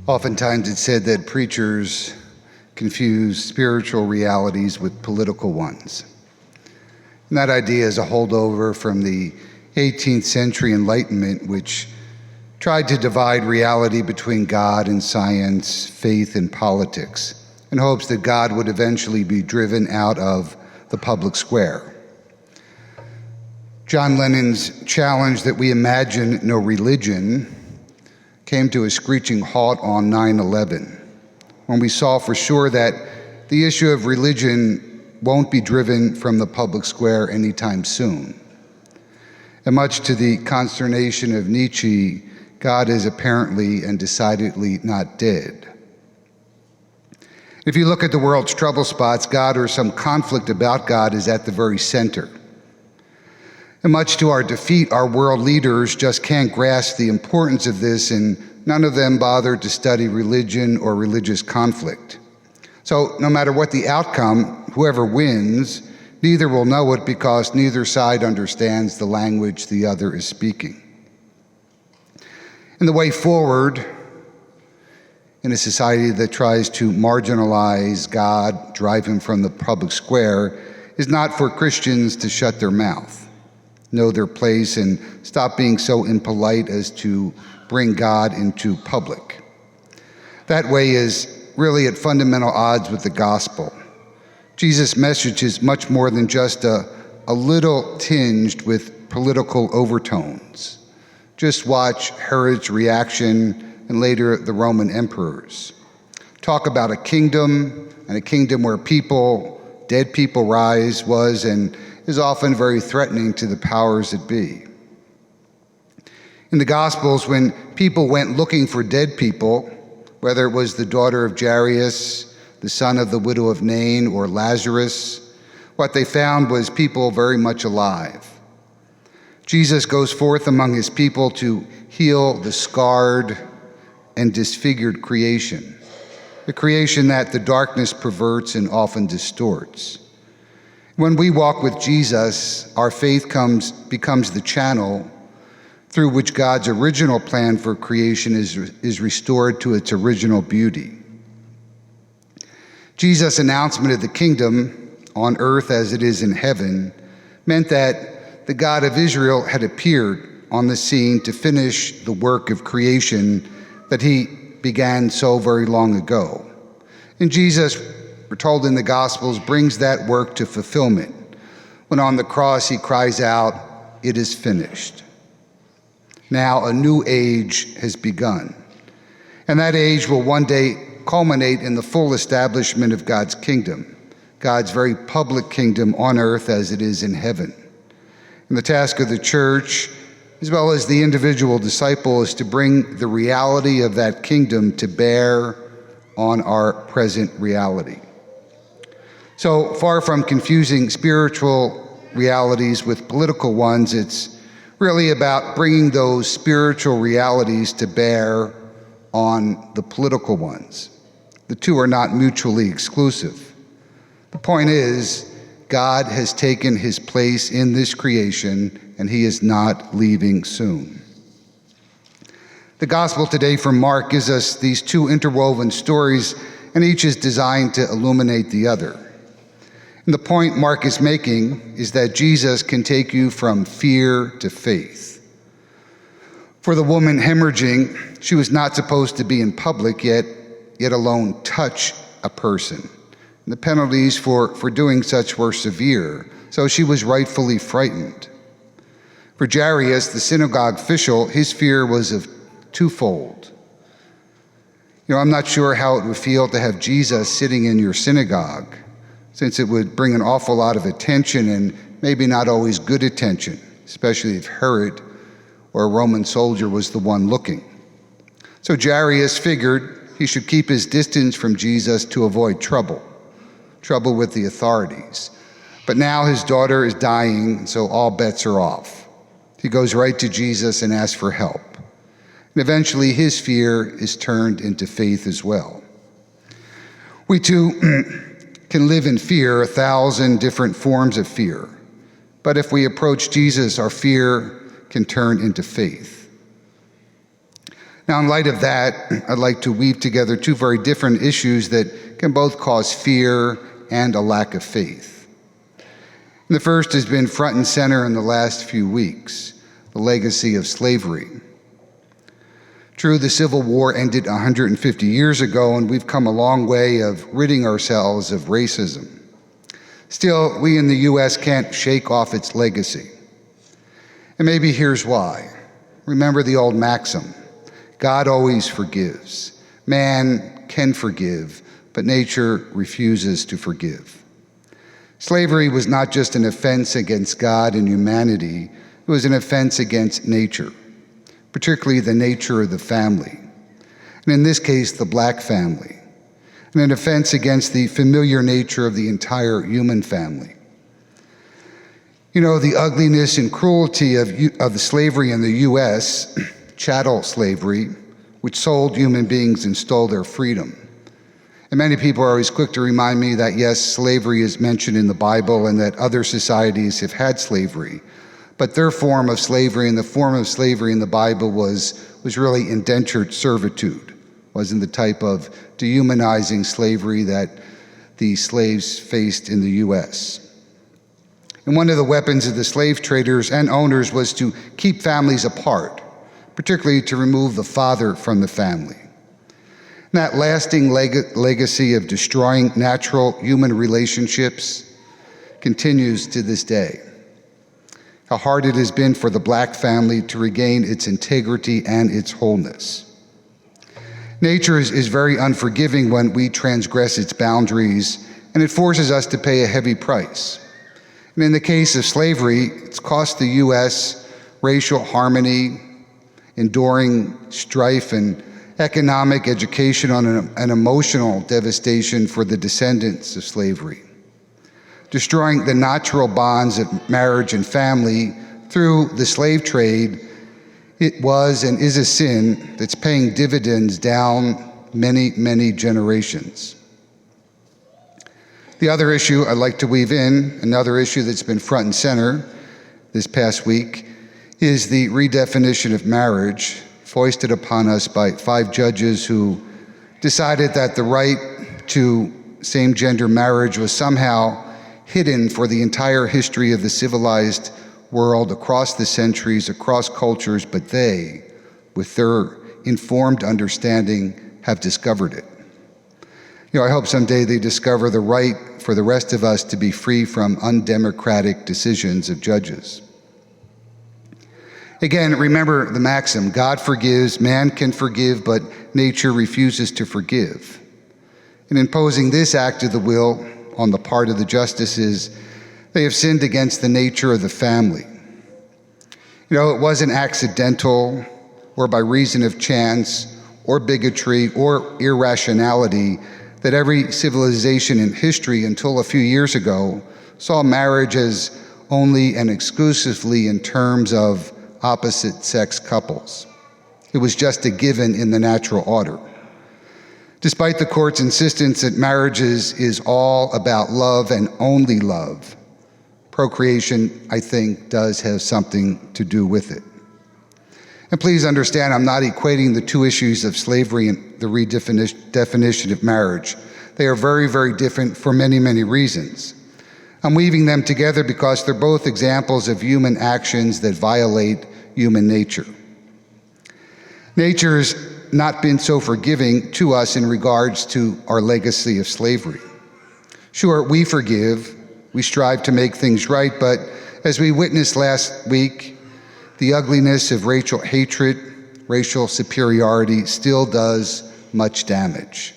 Oftentimes it's said that preachers confuse spiritual realities with political ones. And that idea is a holdover from the 18th century Enlightenment, which tried to divide reality between God and science, faith and politics, in hopes that God would eventually be driven out of the public square. John Lennon's challenge that we imagine no religion came to a screeching halt on 9/11, when we saw for sure that the issue of religion won't be driven from the public square anytime soon. And much to the consternation of Nietzsche, God is apparently and decidedly not dead. If you look at the world's trouble spots, God or some conflict about God is at the very center. And much to our defeat, our world leaders just can't grasp the importance of this, and none of them bother to study religion or religious conflict. So no matter what the outcome, whoever wins, neither will know it because neither side understands the language the other is speaking. And the way forward in a society that tries to marginalize God, drive him from the public square, is not for Christians to shut their mouth, know their place, and stop being so impolite as to bring God into public. That way is really at fundamental odds with the gospel. Jesus' message is much more than just a little tinged with political overtones. Just watch Herod's reaction and later the Roman emperors. Talk about a kingdom, and a kingdom where dead people rise, was and is often very threatening to the powers that be. In the Gospels, when people went looking for dead people, whether it was the daughter of Jairus, the son of the widow of Nain, or Lazarus, what they found was people very much alive. Jesus goes forth among his people to heal the scarred and disfigured creation, the creation that the darkness perverts and often distorts. When we walk with Jesus, our faith becomes the channel through which God's original plan for creation is restored to its original beauty. Jesus' announcement of the kingdom on earth as it is in heaven meant that the God of Israel had appeared on the scene to finish the work of creation that he began so very long ago. And Jesus, we're told in the Gospels, brings that work to fulfillment when on the cross he cries out, "It is finished." Now a new age has begun, and that age will one day culminate in the full establishment of God's kingdom, God's very public kingdom on earth as it is in heaven. And the task of the church, as well as the individual disciple, is to bring the reality of that kingdom to bear on our present reality. So far from confusing spiritual realities with political ones, it's really about bringing those spiritual realities to bear on the political ones. The two are not mutually exclusive. The point is, God has taken his place in this creation, and he is not leaving soon. The gospel today from Mark gives us these two interwoven stories, and each is designed to illuminate the other. And the point Mark is making is that Jesus can take you from fear to faith. For the woman hemorrhaging, she was not supposed to be in public, yet alone touch a person. And the penalties for doing such were severe, so she was rightfully frightened. For Jairus, the synagogue official, his fear was of twofold. I'm not sure how it would feel to have Jesus sitting in your synagogue, since it would bring an awful lot of attention, and maybe not always good attention, especially if Herod or a Roman soldier was the one looking. So Jairus figured he should keep his distance from Jesus to avoid trouble with the authorities. But now his daughter is dying, so all bets are off. He goes right to Jesus and asks for help. And eventually his fear is turned into faith as well. We too can live in fear, 1,000 different forms of fear. But if we approach Jesus, our fear can turn into faith. Now, in light of that, I'd like to weave together two very different issues that can both cause fear and a lack of faith. And the first has been front and center in the last few weeks, the legacy of slavery. True, the Civil War ended 150 years ago, and we've come a long way of ridding ourselves of racism. Still, we in the U.S. can't shake off its legacy. And maybe here's why. Remember the old maxim, God always forgives. Man can forgive, but nature refuses to forgive. Slavery was not just an offense against God and humanity, it was an offense against nature, particularly the nature of the family, and in this case, the black family, and an offense against the familiar nature of the entire human family. You know, the ugliness and cruelty of the slavery in the U.S., chattel slavery, which sold human beings and stole their freedom. And many people are always quick to remind me that, yes, slavery is mentioned in the Bible and that other societies have had slavery. But their form of slavery and the form of slavery in the Bible was really indentured servitude. It wasn't the type of dehumanizing slavery that the slaves faced in the U.S. And one of the weapons of the slave traders and owners was to keep families apart, particularly to remove the father from the family. And that lasting legacy of destroying natural human relationships continues to this day. How hard it has been for the black family to regain its integrity and its wholeness. Nature is very unforgiving when we transgress its boundaries, and it forces us to pay a heavy price. And in the case of slavery, it's cost the U.S. racial harmony, enduring strife, and economic, educational, and emotional devastation for the descendants of slavery. Destroying the natural bonds of marriage and family through the slave trade, it was and is a sin that's paying dividends down many, many generations. The other issue I'd like to weave in, another issue that's been front and center this past week, is the redefinition of marriage foisted upon us by 5 judges who decided that the right to same-gender marriage was somehow hidden for the entire history of the civilized world across the centuries, across cultures, but they, with their informed understanding, have discovered it. You know, I hope someday they discover the right for the rest of us to be free from undemocratic decisions of judges. Again, remember the maxim, God forgives, man can forgive, but nature refuses to forgive. In imposing this act of the will on the part of the justices, they have sinned against the nature of the family. You know, it wasn't accidental or by reason of chance or bigotry or irrationality that every civilization in history until a few years ago saw marriage as only and exclusively in terms of opposite-sex couples. It was just a given in the natural order. Despite the court's insistence that marriage is all about love and only love, procreation, I think, does have something to do with it. And please understand, I'm not equating the two issues of slavery and the redefinition of marriage. They are very, very different for many, many reasons. I'm weaving them together because they're both examples of human actions that violate human nature. Nature's not been so forgiving to us in regards to our legacy of slavery. Sure, we forgive, we strive to make things right, but as we witnessed last week, the ugliness of racial hatred, racial superiority still does much damage.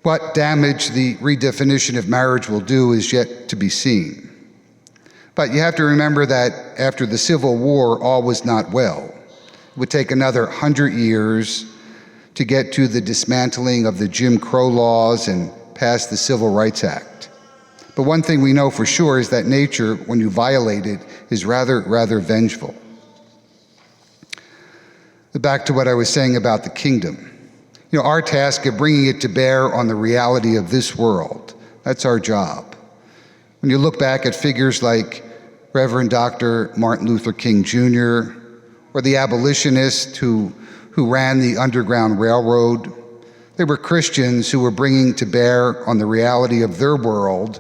What damage the redefinition of marriage will do is yet to be seen. But you have to remember that after the Civil War, all was not well. It would take another 100 years to get to the dismantling of the Jim Crow laws and pass the Civil Rights Act. But one thing we know for sure is that nature, when you violate it, is rather vengeful. Back to what I was saying about the kingdom. You know, our task of bringing it to bear on the reality of this world, that's our job. When you look back at figures like Reverend Dr. Martin Luther King Jr. or the abolitionists who ran the Underground Railroad. They were Christians who were bringing to bear on the reality of their world,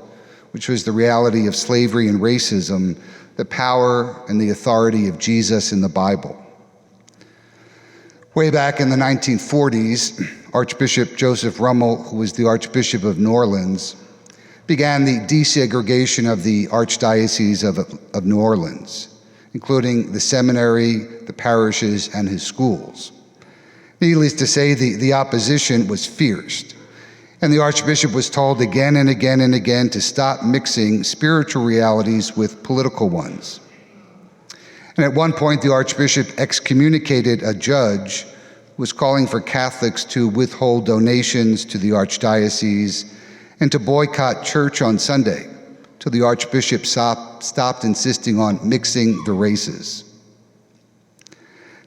which was the reality of slavery and racism, the power and the authority of Jesus in the Bible. Way back in the 1940s, Archbishop Joseph Rummel, who was the Archbishop of New Orleans, began the desegregation of the Archdiocese of New Orleans, including the seminary, the parishes, and his schools. Needless to say, the opposition was fierce, and the Archbishop was told again and again and again to stop mixing spiritual realities with political ones. And at one point, the Archbishop excommunicated a judge who was calling for Catholics to withhold donations to the Archdiocese and to boycott church on Sunday, till the Archbishop stopped insisting on mixing the races.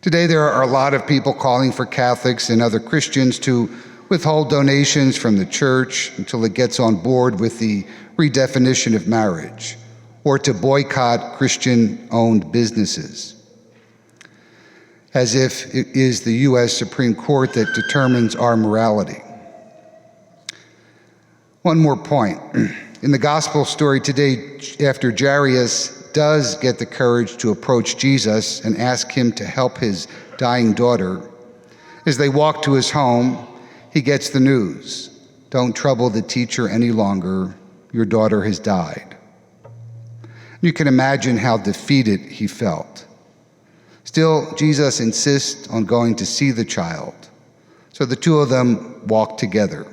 Today, there are a lot of people calling for Catholics and other Christians to withhold donations from the church until it gets on board with the redefinition of marriage, or to boycott Christian-owned businesses, as if it is the U.S. Supreme Court that determines our morality. One more point. In the gospel story today, after Jairus does get the courage to approach Jesus and ask him to help his dying daughter, as they walk to his home, he gets the news: "Don't trouble the teacher any longer. Your daughter has died." You can imagine how defeated he felt. Still, Jesus insists on going to see the child. So the two of them walk together.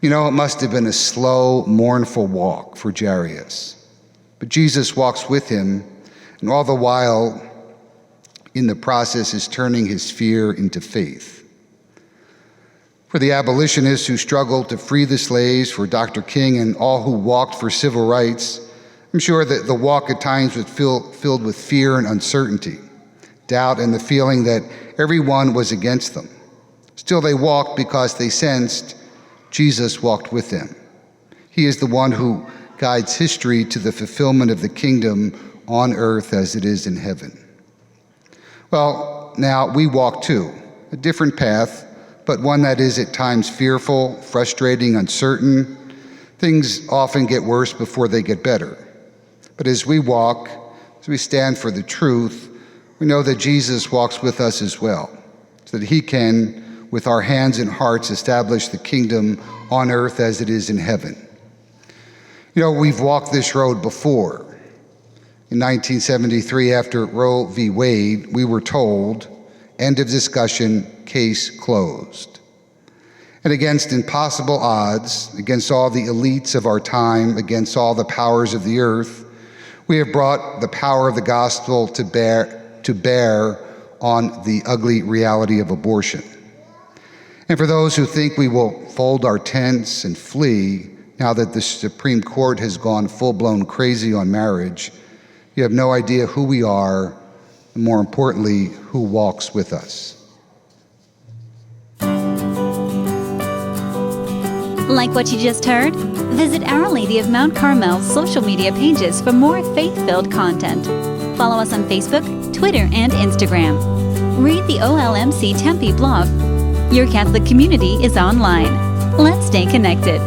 You know, it must have been a slow, mournful walk for Jairus. But Jesus walks with him, and all the while, in the process, is turning his fear into faith. For the abolitionists who struggled to free the slaves, for Dr. King and all who walked for civil rights, I'm sure that the walk at times was filled with fear and uncertainty, doubt, and the feeling that everyone was against them. Still, they walked because they sensed Jesus walked with them. He is the one who guides history to the fulfillment of the kingdom on earth as it is in heaven. Well, now we walk too, a different path, but one that is at times fearful, frustrating, uncertain. Things often get worse before they get better. But as we walk, as we stand for the truth, we know that Jesus walks with us as well, so that he can, with our hands and hearts, establish the kingdom on earth as it is in heaven. You know, we've walked this road before. In 1973, after Roe v. Wade, we were told, end of discussion, case closed. And against impossible odds, against all the elites of our time, against all the powers of the earth, we have brought the power of the gospel to bear on the ugly reality of abortion. And for those who think we will fold our tents and flee now that the Supreme Court has gone full-blown crazy on marriage, you have no idea who we are, and more importantly, who walks with us. Like what you just heard? Visit Our Lady of Mount Carmel's social media pages for more faith-filled content. Follow us on Facebook, Twitter, and Instagram. Read the OLMC Tempe blog. Your Catholic community is online. Let's stay connected.